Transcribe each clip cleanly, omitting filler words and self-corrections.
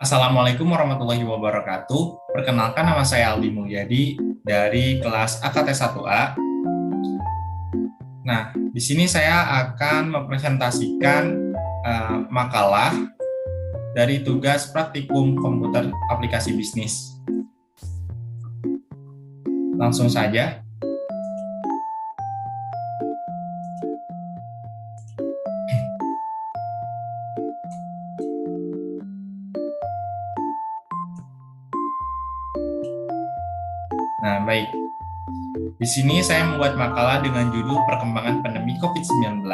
Assalamualaikum warahmatullahi wabarakatuh. Perkenalkan, nama saya Aldi Mulyadi dari kelas AKT 1A. Nah, di sini saya akan mempresentasikan makalah dari tugas praktikum komputer aplikasi bisnis. Langsung saja. Nah, baik. Di sini saya membuat makalah dengan judul Perkembangan Pandemi COVID-19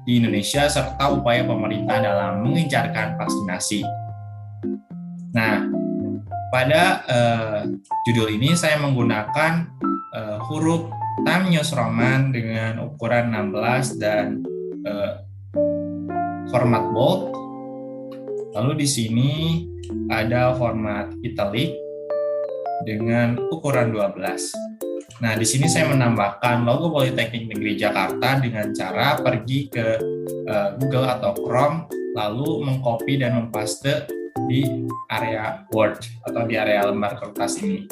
di Indonesia serta upaya pemerintah dalam mengencarkan vaksinasi. Nah, pada judul ini saya menggunakan huruf Times New Roman dengan ukuran 16 dan format bold. Lalu di sini ada format italic dengan ukuran 12. Nah, di sini saya menambahkan logo Politeknik Negeri Jakarta dengan cara pergi ke Google atau Chrome, lalu mengcopy dan mempaste di area Word atau di area lembar kertas ini.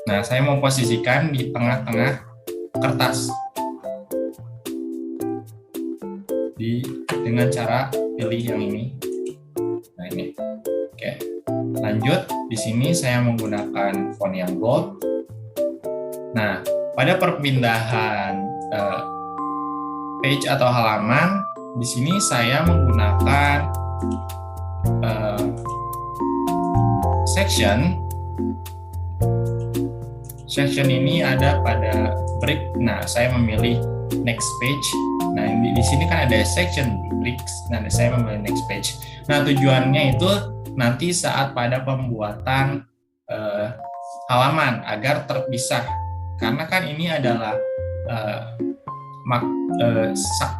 Nah, saya mau posisikan di tengah-tengah kertas dengan cara pilih yang ini. Nah, ini. Oke. Lanjut, di sini saya menggunakan font yang bold. Nah, pada perpindahan page atau halaman, di sini saya menggunakan section. Section ini ada pada break. Nah, saya memilih next page. Nah, di sini kan ada section breaks. Nah, saya memilih next page. Nah, tujuannya itu nanti saat pada pembuatan halaman agar terpisah, karena kan ini adalah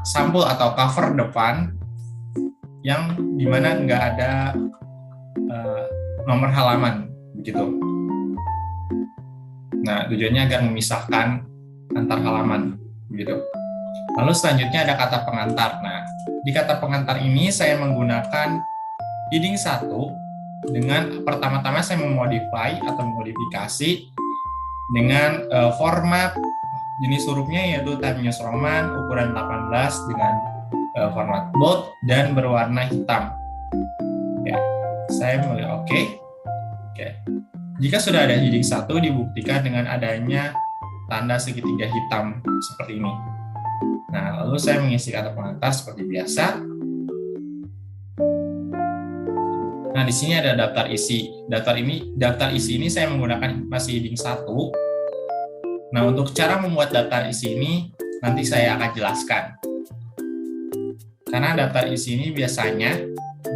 sampul atau cover depan yang dimana nggak ada nomor halaman begitu. Nah, tujuannya agar memisahkan antar halaman begitu. Lalu selanjutnya ada kata pengantar. Nah, di kata pengantar ini saya menggunakan heading 1 dengan pertama-tama saya memodify atau memodifikasi dengan format jenis hurufnya yaitu Times New Roman ukuran 18 dengan format bold dan berwarna hitam. Oke, saya memilih OK. Oke. Jika sudah ada heading 1 dibuktikan dengan adanya tanda segitiga hitam seperti ini. Nah, lalu saya mengisi kata pengantar seperti biasa. Nah, di sini ada daftar isi. Daftar isi ini saya menggunakan masih heading 1. Nah, untuk cara membuat daftar isi ini nanti saya akan jelaskan. Karena daftar isi ini biasanya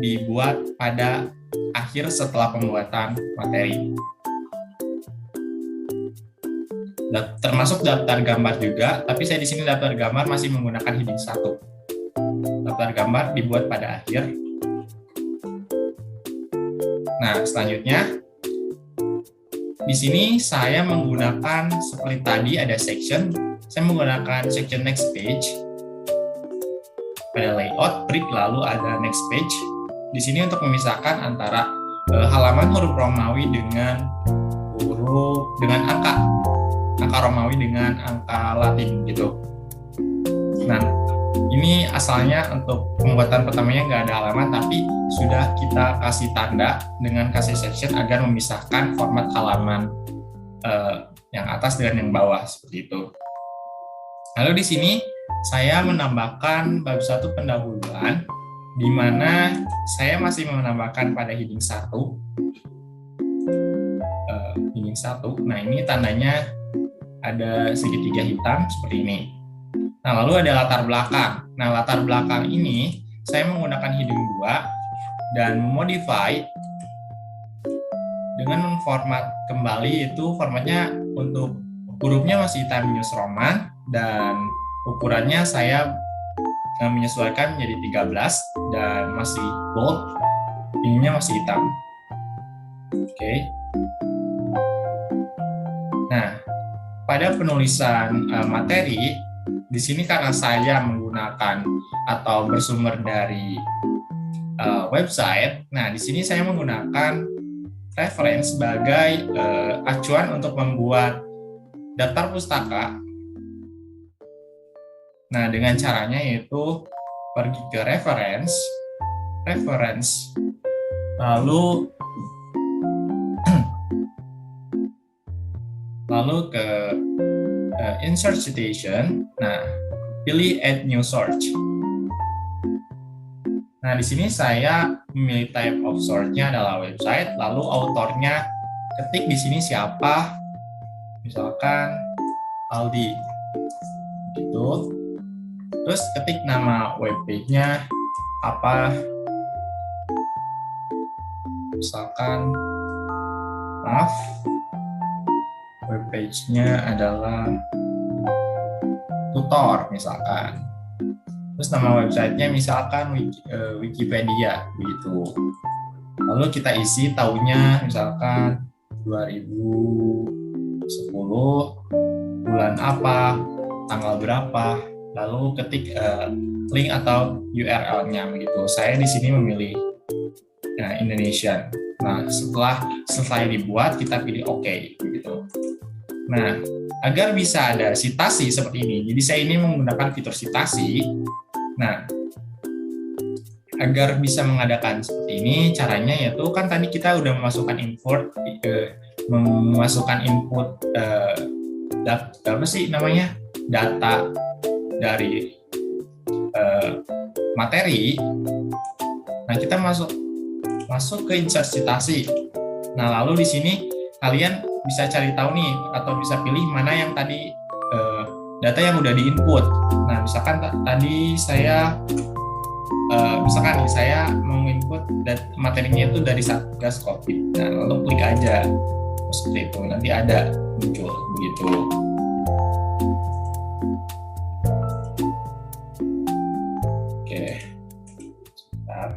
dibuat pada akhir setelah pembuatan materi. Termasuk daftar gambar juga, tapi saya di sini daftar gambar masih menggunakan heading 1. Daftar gambar dibuat pada akhir. Nah, selanjutnya di sini saya menggunakan seperti tadi ada section. Saya menggunakan section next page. Ada layout, break, lalu ada next page. Di sini untuk memisahkan antara halaman huruf Romawi dengan angka Romawi dengan angka Latin gitu. Nah, ini asalnya untuk pembuatan pertamanya nggak ada halaman, tapi sudah kita kasih tanda dengan kasih section agar memisahkan format halaman yang atas dengan yang bawah seperti itu. Lalu di sini saya menambahkan bab 1 pendahuluan, di mana saya masih menambahkan pada heading 1. Heading 1. Nah, ini tandanya ada segitiga hitam seperti ini. Nah, lalu ada latar belakang. Nah, latar belakang ini saya menggunakan heading 2 dan modify dengan memformat kembali, itu formatnya untuk hurufnya masih Times New Roman dan ukurannya saya menyesuaikan menjadi 13 dan masih bold, ininya masih hitam. Oke. Nah, pada penulisan materi di sini karena saya menggunakan atau bersumber dari website. Nah, di sini saya menggunakan reference sebagai acuan untuk membuat daftar pustaka. Nah, dengan caranya yaitu pergi ke reference, lalu ke insert citation. Nah, pilih add new search. Nah, di sini saya memilih type of source-nya adalah website, lalu autornya ketik di sini siapa, misalkan Aldi, gitu. Terus ketik nama webpage-nya apa, misalkan, maaf, webpage-nya adalah tutor, misalkan. Terus nama websitenya misalkan Wikipedia, begitu. Lalu kita isi tahunnya misalkan 2010, bulan apa, tanggal berapa, lalu ketik link atau URL-nya, begitu. Saya di sini memilih Indonesian. Nah, setelah selesai dibuat, kita pilih OK, begitu. Nah, agar bisa ada citasi seperti ini, jadi saya ini menggunakan fitur citasi. Nah, agar bisa mengadakan seperti ini, caranya yaitu kan tadi kita udah memasukkan input data dari materi. Nah, kita masuk ke insert citasi. Nah, lalu di sini kalian bisa cari tahu nih atau bisa pilih mana yang tadi data yang udah diinput. Nah, misalkan tadi saya mau input materinya itu dari Satgas Covid. Nah, lalu klik aja seperti itu, nanti ada muncul begitu. Oke, sebentar.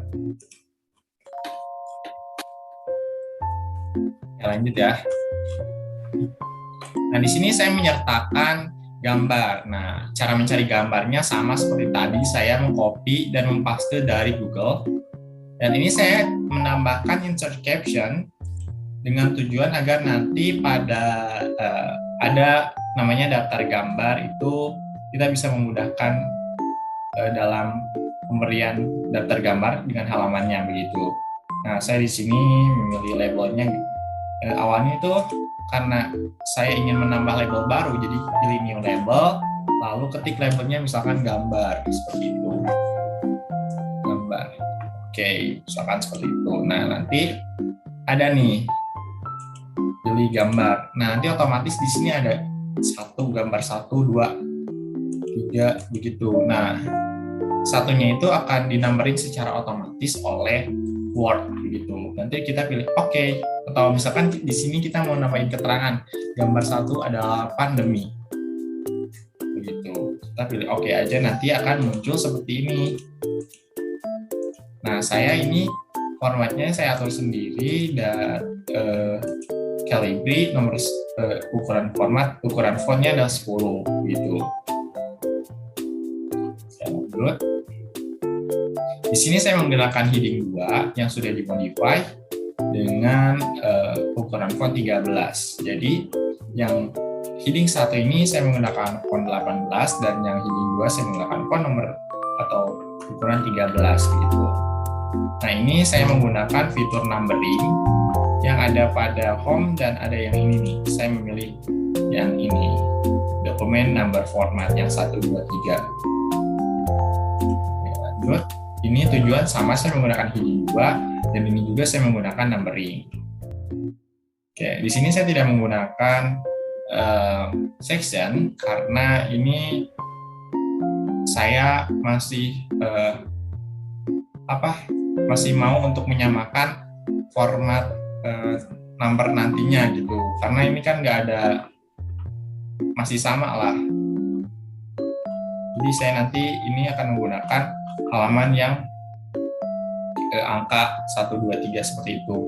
Lanjut ya. Nah, di sini saya menyertakan gambar. Nah, cara mencari gambarnya sama seperti tadi, saya mengcopy dan mempaste dari Google. Dan ini saya menambahkan insert caption dengan tujuan agar nanti pada ada namanya daftar gambar itu kita bisa memudahkan dalam pemberian daftar gambar dengan halamannya, begitu. Nah, saya di sini memilih labelnya. Awalnya itu karena saya ingin menambah label baru, jadi pilih new label, lalu ketik labelnya misalkan gambar, seperti itu. Gambar. Oke, misalkan seperti itu. Nah, nanti ada nih, pilih gambar. Nah, nanti otomatis di sini ada gambar 1, 2, 3, begitu. Nah, satunya itu akan dinambarin secara otomatis oleh Word, begitu. Nanti kita pilih OK. Atau misalkan di sini kita mau nambahin keterangan, gambar 1 adalah pandemi, begitu. Kita pilih OK aja, nanti akan muncul seperti ini. Nah, saya ini formatnya saya atur sendiri dan Calibri nomor ukuran fontnya adalah 10, gitu. Saya lanjut. Di sini saya menggunakan heading 2 yang sudah dimodify dengan ukuran font 13. Jadi yang heading 1 ini saya menggunakan font 18 dan yang heading 2 saya menggunakan font nomor atau ukuran 13, gitu. Nah, ini saya menggunakan fitur numbering yang ada pada home dan ada yang ini nih. Saya memilih yang ini, dokumen number format yang 1, 2, 3. Oke, lanjut. Ini tujuan sama, saya menggunakan heading 2 dan ini juga saya menggunakan numbering. Oke, di sini saya tidak menggunakan section karena ini saya masih mau untuk menyamakan format number nantinya, gitu. Karena ini kan nggak ada, masih sama lah. Jadi saya nanti ini akan menggunakan halaman yang angka 1, 2, 3 seperti itu.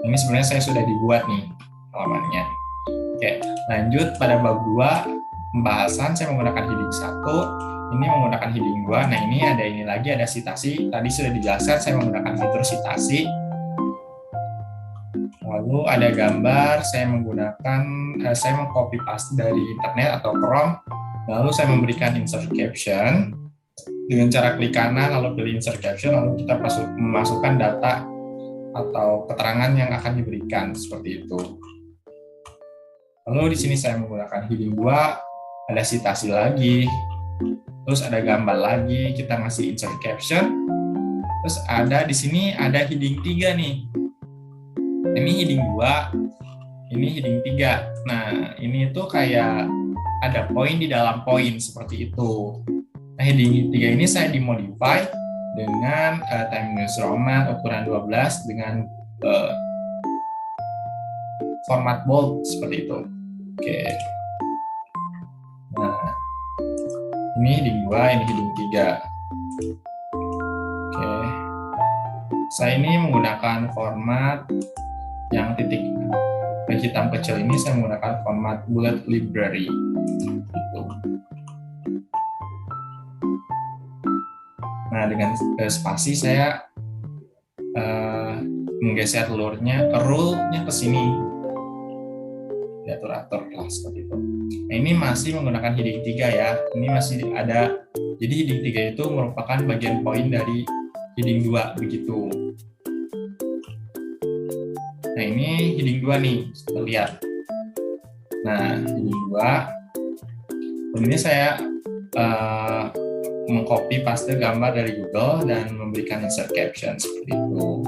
Ini sebenarnya saya sudah dibuat nih halamannya. Oke, lanjut pada bab 2 pembahasan, saya menggunakan heading 1 ini menggunakan heading 2. Nah, ini lagi ada citasi. Tadi sudah dijelaskan saya menggunakan fitur citasi. Lalu ada gambar, saya meng-copy paste dari internet atau Chrome. Lalu saya memberikan insert caption. Dengan cara klik kanan lalu pilih insert caption, lalu kita memasukkan data atau keterangan yang akan diberikan seperti itu. Lalu di sini saya menggunakan heading 2, ada citasi lagi. Terus ada gambar lagi, kita ngasih insert caption. Terus ada di sini ada heading 3 nih. Ini heading 2, ini heading 3. Nah, ini itu kayak ada poin di dalam poin seperti itu. Nah, heading 3 ini saya dimodify dengan Times New Roman ukuran 12 dengan format bold seperti itu. Oke. Nah, ini heading 2, ini heading 3. Oke. Saya ini menggunakan format yang titik hitam kecil ini, saya menggunakan format bullet library. Gitu. Nah, dengan spasi saya menggeser rule-nya ke sini. Diatur-atur lah seperti itu. Nah, ini masih menggunakan heading 3 ya. Ini masih ada. Jadi heading 3 itu merupakan bagian poin dari heading 2 begitu. Nah, ini heading 2 nih, kita lihat. Nah, heading 2. Ini saya mengcopy paste gambar dari Google dan memberikan insert caption seperti itu.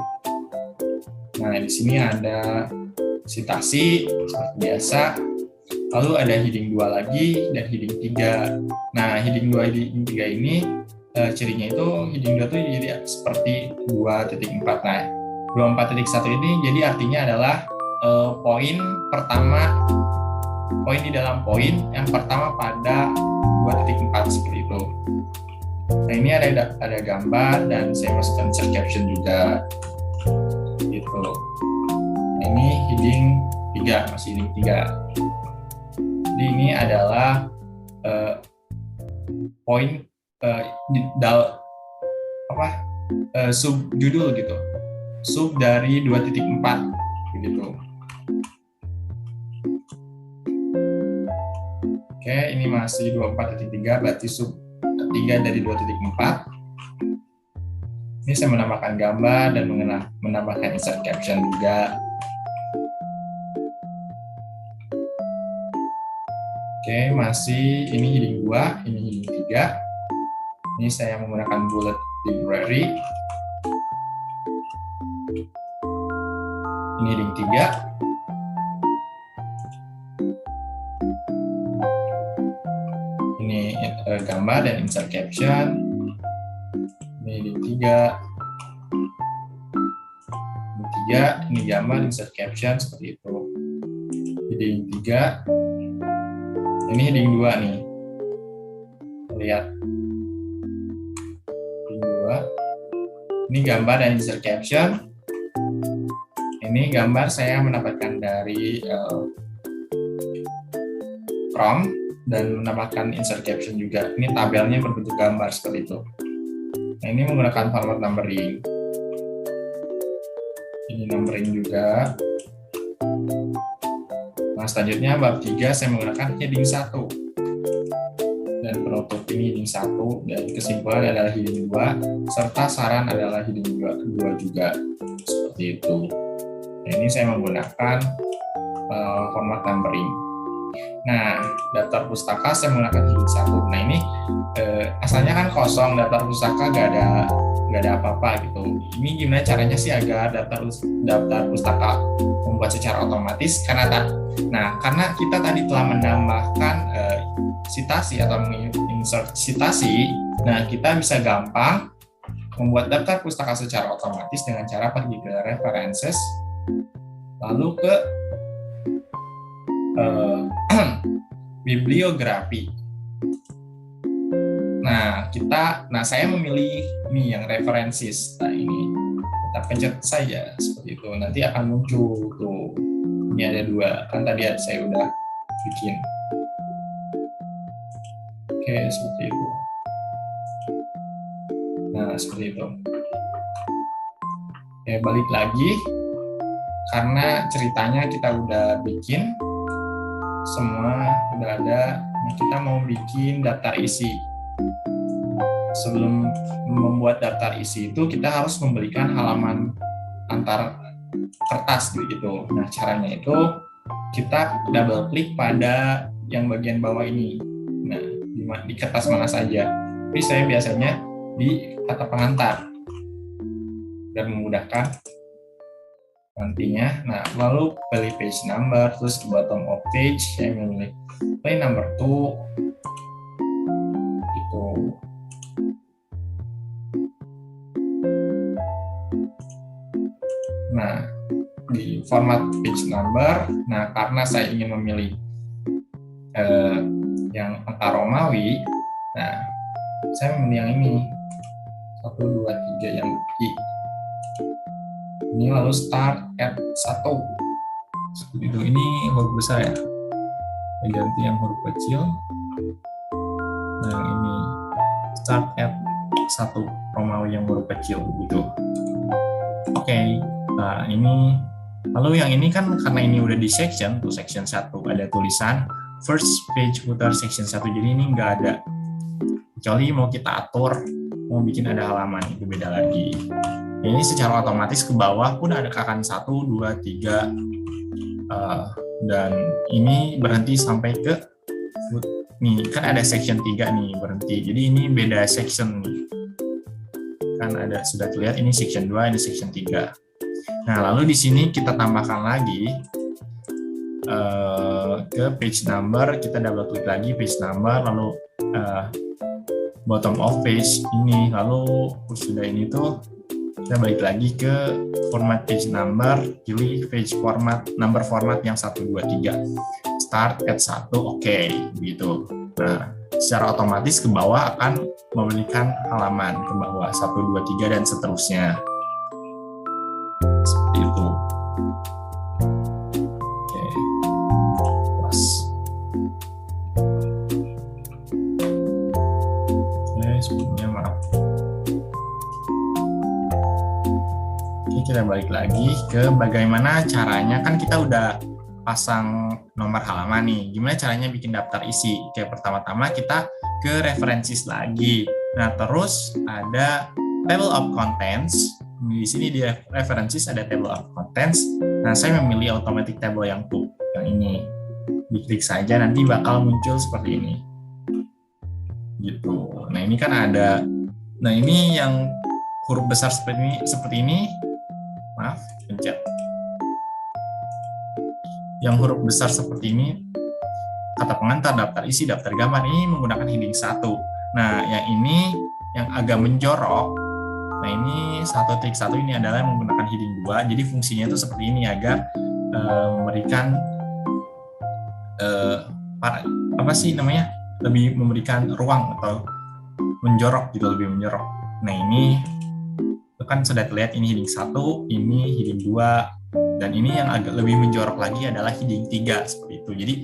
Nah, di sini ada citasi seperti biasa. Lalu ada heading 2 lagi dan heading 3. Nah, heading 2 heading 3 ini cirinya itu heading 2 itu jadi seperti 2.4. Nah, 24.1 ini jadi artinya adalah poin di dalam poin yang pertama pada 2.4 seperti itu. Nah, ini ada gambar dan saya masukkan insert caption juga gitu. Nah, ini heading 3, masih heading 3. Jadi ini adalah poin subjudul gitu. Sub dari 2.4 begitu. Oke, ini masih 24.3, berarti sub 3 dari 2.4. Ini saya menambahkan gambar dan menambahkan insert caption juga. Oke, masih ini heading 2, ini heading 3. Ini saya menggunakan bullet library. Ini heading 3. Ini gambar dan insert caption. Ini heading 3. Heading 3, ini gambar, insert caption seperti itu. Heading 3. Ini heading 2 nih. Lihat. Heading 2. Ini gambar dan insert caption. Ini gambar saya mendapatkan dari Chrome dan mendapatkan insert caption juga. Ini tabelnya berbentuk gambar seperti itu. Nah, ini menggunakan format numbering. Ini numbering juga. Nah, selanjutnya bab 3 saya menggunakan heading 1. Dan penutup ini heading 1 dan kesimpulan adalah heading 2 serta saran adalah heading 2 juga. Seperti itu. Nah, ini saya menggunakan format numbering. Nah, daftar pustaka saya menggunakan heading 1. Nah, ini asalnya kan kosong, daftar pustaka nggak ada apa-apa gitu. Ini gimana caranya sih agar daftar pustaka membuat secara otomatis? Karena kita tadi telah menambahkan citasi atau menginsert citasi, nah kita bisa gampang membuat daftar pustaka secara otomatis dengan cara pergi ke references, lalu ke bibliografi. Nah, saya memilih ini yang references. Nah, ini kita pencet saja seperti itu. Nanti akan muncul tuh. Ini ada 2. Kan tadi saya udah bikin. Oke, seperti itu. Nah, seperti itu. Oke, balik lagi. Karena ceritanya kita udah bikin, semua udah ada. Nah, kita mau bikin daftar isi. Sebelum membuat daftar isi itu, kita harus memberikan halaman antar kertas gitu. Nah, caranya itu kita double klik pada yang bagian bawah ini. Nah, di kertas mana saja. Tapi saya biasanya di kata pengantar dan memudahkan nantinya. Nah, lalu pilih page number, terus di bottom of page saya memilih play number 2 itu. Nah, di format page number, nah karena saya ingin memilih yang angka Romawi, nah saya memilih yang ini 1, 2, 3 yang I. Ini lalu start at 1 seperti itu. Ini huruf besar ya, saya ganti yang huruf kecil. Nah, yang ini start at 1 Romawi yang huruf kecil gitu. Oke. Nah, ini lalu yang ini kan karena ini udah di section tuh, section 1 ada tulisan first page footer section 1, jadi ini nggak ada, kecuali mau kita atur mau bikin ada halaman, itu beda lagi. Ini secara otomatis ke bawah pun ada akan 1, 2, 3 dan ini berhenti sampai ke nih, kan ada section 3 nih berhenti, jadi ini beda section nih kan, ada sudah terlihat ini section 2, ini section 3. Nah, lalu di sini kita tambahkan lagi ke page number, kita double klik lagi page number, lalu bottom of page ini, lalu sudah ini tuh kita balik lagi ke format page number, pilih page format, number format yang 1, 2, 3, start at 1, oke, gitu. Nah, secara otomatis ke bawah akan memberikan halaman ke bawah 1, 2, 3 dan seterusnya. Seperti itu. Oke. Pas. Sebelumnya maaf. Oke, kita balik lagi ke bagaimana caranya, kan kita udah pasang nomor halaman nih. Gimana caranya bikin daftar isi? Oke, pertama-tama kita ke references lagi. Nah, terus ada table of contents. Di sini di references ada table of contents. Nah, saya memilih automatic table yang ini. Diklik saja, nanti bakal muncul seperti ini. Gitu. Nah, ini kan ada. Nah, ini yang huruf besar seperti ini. Maaf, pencet. Yang huruf besar seperti ini, kata pengantar, daftar isi, daftar gambar, ini menggunakan heading 1. Nah, yang ini yang agak menjorok. Nah, ini 1.1 ini adalah menggunakan heading 2. Jadi fungsinya itu seperti ini agar memberikan lebih memberikan ruang atau menjorok gitu, lebih menjorok. Nah, ini kan sudah terlihat ini heading 1, ini heading 2, dan ini yang agak lebih menjorok lagi adalah heading 3 seperti itu. Jadi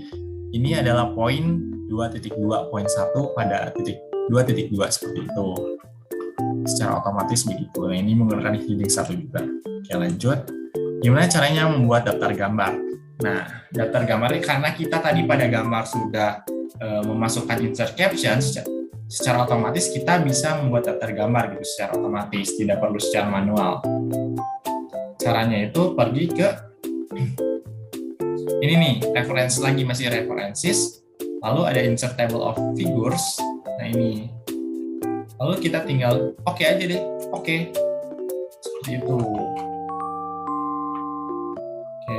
ini adalah poin 2.2.1 pada titik 2.2 seperti itu. Secara otomatis begitu. Nah, ini menggunakan heading 1 juga. Oke, lanjut. Gimana caranya membuat daftar gambar? Nah, daftar gambar karena kita tadi pada gambar sudah memasukkan insert caption, secara otomatis kita bisa membuat daftar gambar gitu secara otomatis, tidak perlu secara manual. Caranya itu pergi ke ini nih, reference lagi, masih references, lalu ada insert table of figures. Nah, ini lalu kita tinggal oke aja deh, oke, seperti itu. Oke,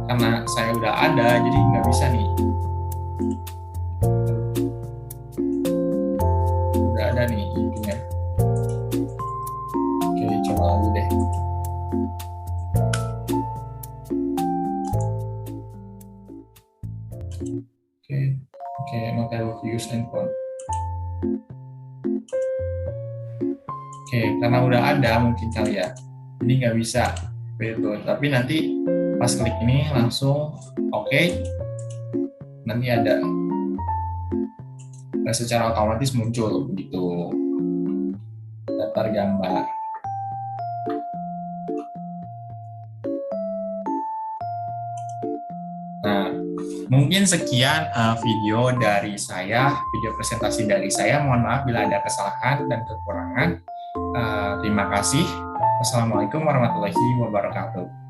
karena saya udah ada, jadi nggak bisa nih. Udah ada nih intinya. Oke, coba lagi deh. Oke, no table views and font. Oke, karena udah ada mungkin kali ya, jadi nggak bisa betul. Tapi nanti pas klik ini langsung oke, nanti ada Nah, secara otomatis muncul begitu daftar gambar. Nah, mungkin sekian video dari saya, video presentasi dari saya. Mohon maaf bila ada kesalahan dan kekurangan. Terima kasih. Wassalamualaikum warahmatullahi wabarakatuh.